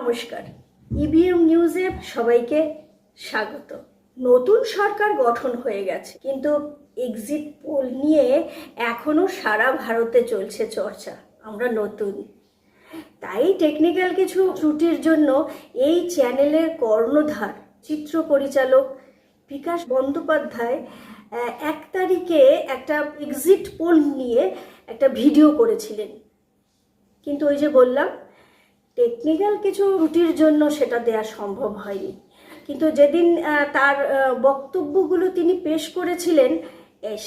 নমস্কার, ইবিএম নিউজে সবাইকে স্বাগত। নতুন সরকার গঠন হয়ে গেছে, কিন্তু এক্সিট পোল নিয়ে এখনো সারা ভারতে চলছে চর্চা। আমরা নতুন, তাই টেকনিক্যাল কিছু ত্রুটির জন্য এই চ্যানেলের কর্ণধার চিত্র পরিচালক বিকাশ বন্দ্যোপাধ্যায় 1 তারিখে একটা এক্সিট পোল নিয়ে একটা ভিডিও করেছিলেন, কিন্তু ওই যে বললাম টেকনিক্যাল কিছু ত্রুটির জন্য সেটা দেওয়া সম্ভব হয়নি। কিন্তু যেদিন তার বক্তব্যগুলো তিনি পেশ করেছিলেন,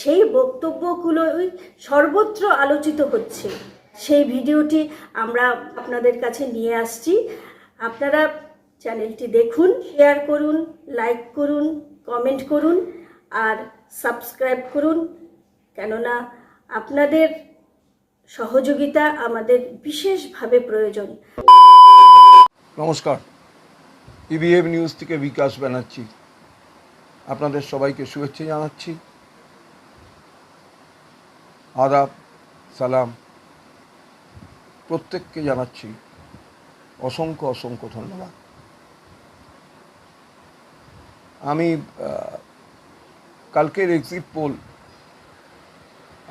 সেই বক্তব্যগুলোই সর্বত্র আলোচিত হচ্ছে। সেই ভিডিওটি আমরা আপনাদের কাছে নিয়ে আসছি। আপনারা চ্যানেলটি দেখুন, শেয়ার করুন, লাইক করুন, কমেন্ট করুন আর সাবস্ক্রাইব করুন, কেননা আপনাদের সহযোগিতা আমাদের বিশেষভাবে প্রয়োজন। নমস্কার, ইবিএম নিউজ থেকে বিকাশ ব্যানার্জি আপনাদের সবাইকে শুভেচ্ছা জানাচ্ছি। আদাব, সালাম, প্রত্যেককে জানাচ্ছি অসংখ্য অসংখ্য ধন্যবাদ। আমি কালকের এক্সিট পোল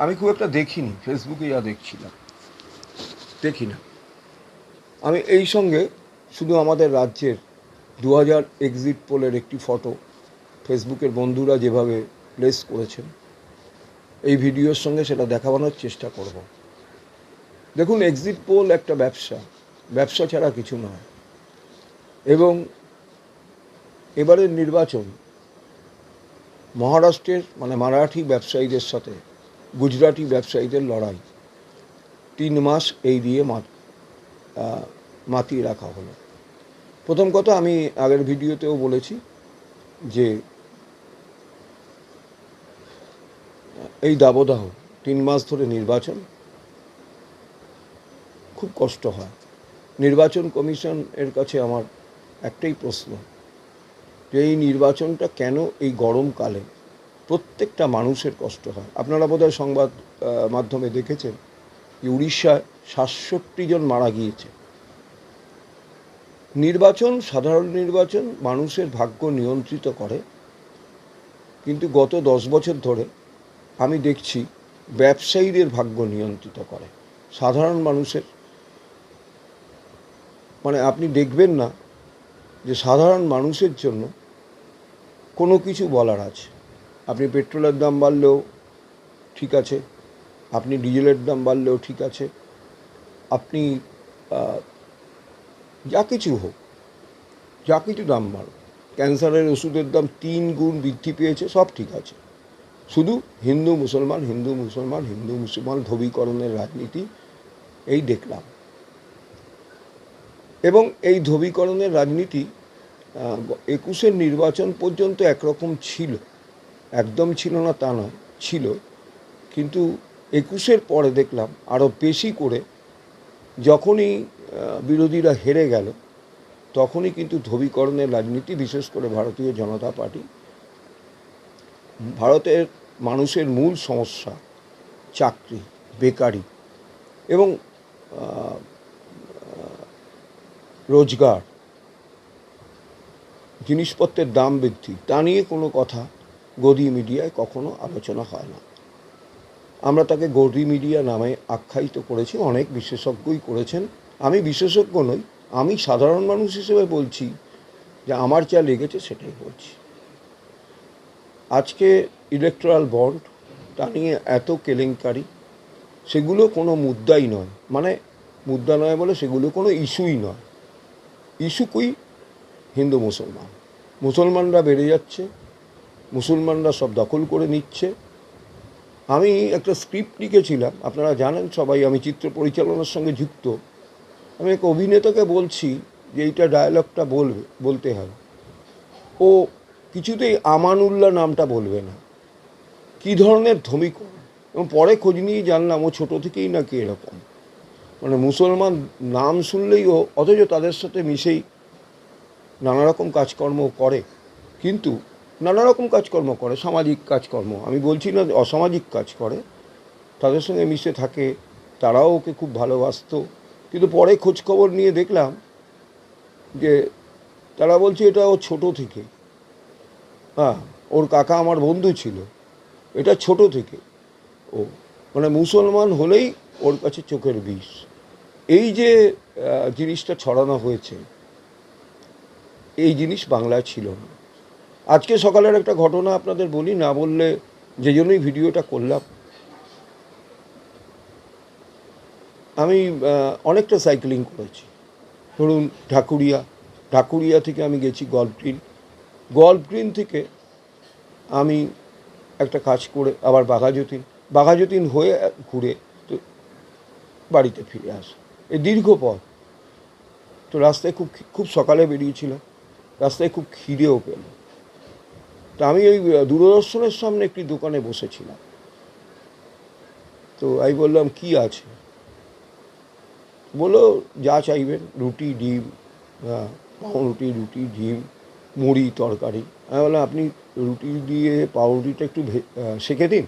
আমি খুব একটা দেখিনি, ফেসবুকে যা দেখছিলাম দেখি না। আমি এই সঙ্গে শুধু আমাদের রাজ্যের 2000 এক্সিট পোলের একটি ফটো ফেসবুকের বন্ধুরা যেভাবে প্লেস করেছেন, এই ভিডিওর সঙ্গে সেটা দেখানোর চেষ্টা করব। দেখুন, এক্সিট পোল একটা ব্যবসা ছাড়া কিছু নয়। এবং এবারের নির্বাচন মহারাষ্ট্রের মারাঠি ব্যবসায়ীদের সাথে গুজরাটি ব্যবসায়ীদের লড়াই। 3 মাস এই দিয়ে মাতিয়ে রাখা হলো। প্রথম কথা, আমি আগের ভিডিওতেও বলেছি যে এই দাবদাহ 3 মাস ধরে নির্বাচন, খুব কষ্ট হয়। নির্বাচন কমিশন এর কাছে আমার একটাই প্রশ্ন, যে এই নির্বাচনটা কেন এই গরমকালে প্রত্যেকটা মানুষের কষ্ট হয়। আপনারা বোধহয় সংবাদ মাধ্যমে দেখেছেন যে উড়িষ্যায় 67 জন মারা গিয়েছে। নির্বাচন, সাধারণ নির্বাচন মানুষের ভাগ্য নিয়ন্ত্রিত করে, কিন্তু গত 10 বছর ধরে আমি দেখছি ব্যবসায়ীদের ভাগ্য নিয়ন্ত্রিত করে সাধারণ মানুষের। আপনি দেখবেন না যে সাধারণ মানুষের জন্য কোনো কিছু বলার আছে। আপনি পেট্রোলের দাম বাড়লেও ঠিক আছে, আপনি ডিজেলের দাম বাড়লেও ঠিক আছে, আপনি যা কিছু হোক, যা কিছু দাম বাড়ুক, ক্যান্সারের ওষুধের দাম 3 গুণ বৃদ্ধি পেয়েছে, সব ঠিক আছে। শুধু হিন্দু মুসলমান হিন্দু মুসলমান হিন্দু মুসলমান ধ্রুবীকরণের রাজনীতি এই দেখলাম। এবং এই ধ্রুবীকরণের রাজনীতি 21-এর নির্বাচন পর্যন্ত একরকম ছিল, একদম ছিল না তা নয়, ছিল। কিন্তু 21-এর পরে দেখলাম আরও বেশি করে, যখনই বিরোধীরা হেরে গেল তখনই কিন্তু ধ্রুবীকরণের রাজনীতি, বিশেষ করে ভারতীয় জনতা পার্টি, ভারতের মানুষের মূল সমস্যা চাকরি, বেকারি এবং রোজগার, জিনিসপত্রের দাম বৃদ্ধি, তা নিয়ে কোনো কথা গদি মিডিয়ায় কখনো আলোচনা হয় না। আমরা তাকে গদি মিডিয়া নামে আখ্যায়িত করেছি, অনেক বিশেষজ্ঞই করেছেন। আমি বিশেষজ্ঞ নই, আমি সাধারণ মানুষ হিসেবে বলছি যে আমার যা লেগেছে সেটাই বলছি। আজকে ইলেকট্রাল বন্ড, তা নিয়ে এত কেলেঙ্কারি, সেগুলো কোনো মুদ্রাই নয়, মুদ্রা নয় বলে সেগুলো কোনো ইস্যুই নয়। ইস্যু কই? হিন্দু মুসলমান, মুসলমানরা বেড়ে যাচ্ছে, মুসলমানরা সব দখল করে নিচ্ছে। আমি একটা স্ক্রিপ্ট লিখেছিলাম, আপনারা জানেন সবাই আমি চিত্র পরিচালনার সঙ্গে যুক্ত। আমি এক অভিনেতাকে বলছি যে এইটা ডায়ালগটা বলতে হবে। ও কিছুতেই আমানুল্লাহ নামটা বলবে না। কী ধরনের ধ্রুবীকরণ! এবং পরে খোঁজ নিয়ে জানলাম ও ছোটো থেকেই নাকি এরকম, মুসলমান নাম শুনলেই ও, অথচ তাদের সাথে মিশেই নানা রকম কাজকর্ম করে। কিন্তু নানা রকম কাজকর্ম করে, সামাজিক কাজকর্ম, আমি বলছি না অসামাজিক কাজ করে, তাদের সঙ্গে মিশে থাকে, তারাও ওকে খুব ভালোবাসত। কিন্তু পরে খোঁজখবর নিয়ে দেখলাম যে তারা বলছে এটা ও ছোট থেকে, হ্যাঁ, ওর কাকা আমার বন্ধু ছিল, এটা ছোট থেকে ও মানে মুসলমান হলেই ওর কাছে চোখের বিষ। এই যে জিনিসটা ছড়ানো হয়েছে, এই জিনিস বাংলায় ছিল না। আজকে সকালের একটা ঘটনা আপনাদের বলি, না বললে, যে জন্যই ভিডিওটা করলাম। আমি অনেকটা সাইক্লিং করেছি। ধরুন ঢাকুরিয়া থেকে আমি গেছি গল্ফ গ্রিন থেকে আমি একটা কাজ করে আবার বাঘাযতীন হয়ে ঘুরে তো বাড়িতে ফিরে আসা, এই দীর্ঘ পথ। তো রাস্তায় খুব সকালে বেরিয়েছিলাম, রাস্তায় খুব খিদেও পেল। তো আমি ওই দূরদর্শনের সামনে একটি দোকানে বসেছিলাম। তো আমি বললাম কি আছে, বললো যা চাইবেন, রুটি ডিম, পাউরুটি, রুটি ডিম, মুড়ি, তরকারি। আমি বললাম আপনি রুটি দিয়ে পাউরুটিটা একটু সেঁকে দিন,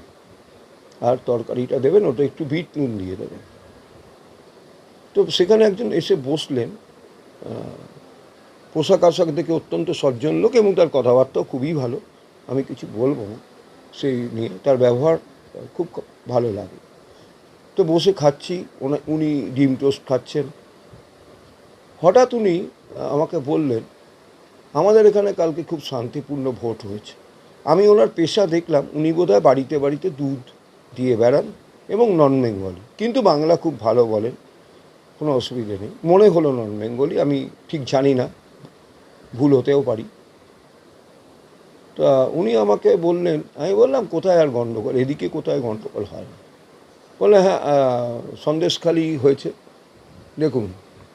আর তরকারিটা দেবেন ওটা একটু বিট নুন দিয়ে দেবেন। তো সেখানে একজন এসে বসলেন, পোশাক আশাক দেখে অত্যন্ত সজ্জন লোক এবং তার কথাবার্তাও খুবই ভালো, আমি কিছু বলবো না সেই নিয়ে, তার ব্যবহার খুব ভালো লাগে। তো বসে খাচ্ছি, উনি ডিম টোস্ট খাচ্ছেন। হঠাৎ উনি আমাকে বললেন আমাদের এখানে কালকে খুব শান্তিপূর্ণ ভোট হয়েছে। আমি ওনার পেশা দেখলাম, উনি বোধহয় বাড়িতে বাড়িতে দুধ দিয়ে বেড়ান এবং নন বেঙ্গলি, কিন্তু বাংলা খুব ভালো বলেন, কোনো অসুবিধে নেই। মনে হলো নন বেঙ্গলি, আমি ঠিক জানি না, ভুল হতেও পারি। তা উনি আমাকে বললেন, আমি বললাম কোথায় আর গণ্ডগোল, এদিকে কোথায় গণ্ডগোল হয় না। বললে হ্যাঁ, সন্দেশখালি হয়েছে, দেখুন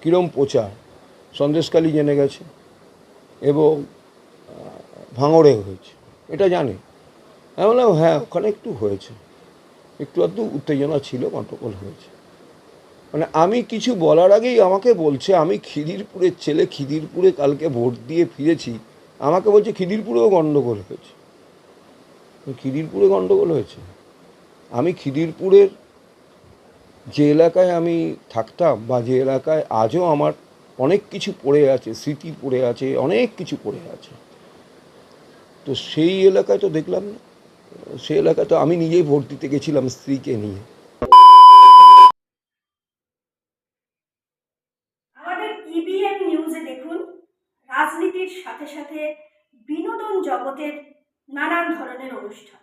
কীরম প্রচার, সন্দেশখালি জেনে গেছে এবং ভাঙড়ে হয়েছে, এটা জানে। আমি বললাম হ্যাঁ ওখানে একটু হয়েছে, একটু আধটু উত্তেজনা ছিল, গণ্ডগোল হয়েছে। মানে আমি কিছু বলার আগেই আমাকে বলছে, আমি খিদিরপুরের ছেলে, খিদিরপুরে কালকে ভোট দিয়ে ফিরেছি, আমাকে বলছে খিদিরপুরেও গণ্ডগোল হয়েছে। খিদিরপুরে গণ্ডগোল হয়েছে, আমি খিদিরপুরের যে এলাকায় আমি থাকতাম বা যে এলাকায় আজও আমার অনেক কিছু পড়ে আছে, স্মৃতি পড়ে আছে, অনেক কিছু পড়ে আছে, তো সেই এলাকায় তো দেখলাম না। সেই এলাকায় তো আমি নিজেই ভোট দিতে গেছিলাম স্ত্রীকে নিয়ে। আমাদের ইবিএম নিউজে দেখুন রাজনীতির সাথে সাথে বিনোদন জগতের নানান ধরনের অনুষ্ঠান।